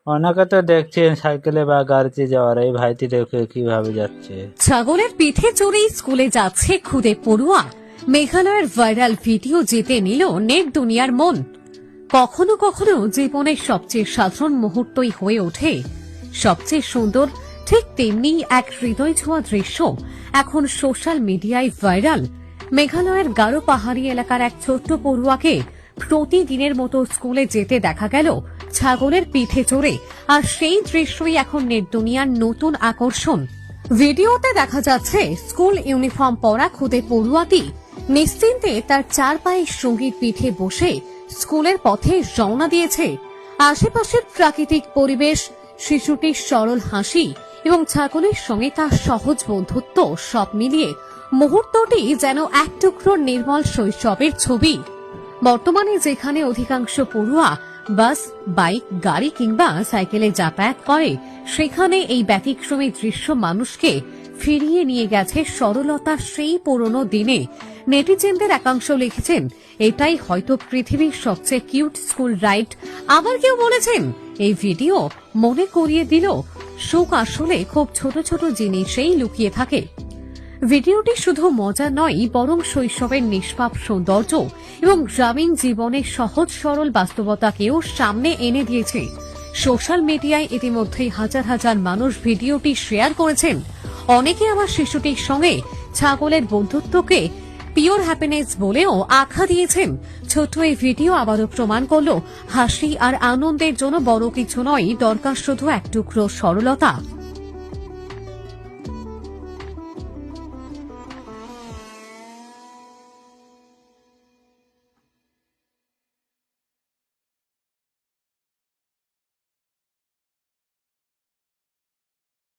অনেকে তো দেখছেন সাইকেলে বা গাড়িতে যাওয়ার, এই ভাইটি দেখে কিভাবে যাচ্ছে। ছাগলের পিঠে চড়েই স্কুলে যাচ্ছে খুদে পড়ুয়া। মেঘালয়ের ভাইরাল ভিডিও জিতে নিল নেট দুনিয়ার মন। কখনো কখনো জীবনের সবচেয়ে সাধারণ মুহূর্তই হয়ে ওঠে সবচেয়ে সুন্দর। ঠিক তেমনি এক হৃদয় ছোঁয়া দৃশ্য এখন সোশ্যাল মিডিয়ায় ভাইরাল। মেঘালয়ের গারো পাহাড়ি এলাকার এক ছোট্ট পড়ুয়াকে প্রতিদিনের মতো স্কুলে যেতে দেখা গেল ছাগলের পিঠে চড়ে, আর সেই দৃশ্যই এখন নেট দুনিয়ার নতুন আকর্ষণ। ভিডিওতে দেখা যাচ্ছে স্কুল ইউনিফর্ম পরা খুদে পড়ুয়াটি নিশ্চিন্তে তার চার পায়ের সঙ্গীর পিঠে বসে স্কুলের পথে রওনা দিয়েছে। আশেপাশের প্রাকৃতিক পরিবেশ, শিশুটির সরল হাসি এবং ছাগলের সঙ্গে তার সহজ বন্ধুত্ব সব মিলিয়ে মুহূর্তটি যেন এক টুকরো নির্মল শৈশবের ছবি। বর্তমানে যেখানে অধিকাংশ পড়ুয়া বাস, বাইক, গাড়ি কিংবা সাইকেলে যাতায়াত করে, সেখানে এই ব্যতিক্রমী দৃশ্য মানুষকে ফিরিয়ে নিয়ে গেছে সরলতার সেই পুরনো দিনে। নেটিজেনদের একাংশ লিখেছেন, এটাই হয়তো পৃথিবীর সবচেয়ে কিউট স্কুল রাইড। আবার কেউ বলেছেন, এই ভিডিও মনে করিয়ে দিল সুখ আসলে খুব ছোট ছোট জিনিসেই লুকিয়ে থাকে। ভিডিওটি শুধু মজা নয়, বরং শৈশবের নিষ্পাপ সৌন্দর্য এবং গ্রামীণ জীবনের সহজ সরল বাস্তবতাকেও সামনে এনে দিয়েছে। সোশ্যাল মিডিয়ায় ইতিমধ্যেই হাজার হাজার মানুষ ভিডিওটি শেয়ার করেছেন। অনেকে আবার শিশুটির সঙ্গে ছাগলের বন্ধুত্বকে পিওর হ্যাপিনেস বলেও আখ্যা দিয়েছেন। ছোট এই ভিডিও আবারও প্রমাণ করল, হাসি আর আনন্দের জন্য বড় কিছু নয়, দরকার শুধু এক টুকরো সরলতা।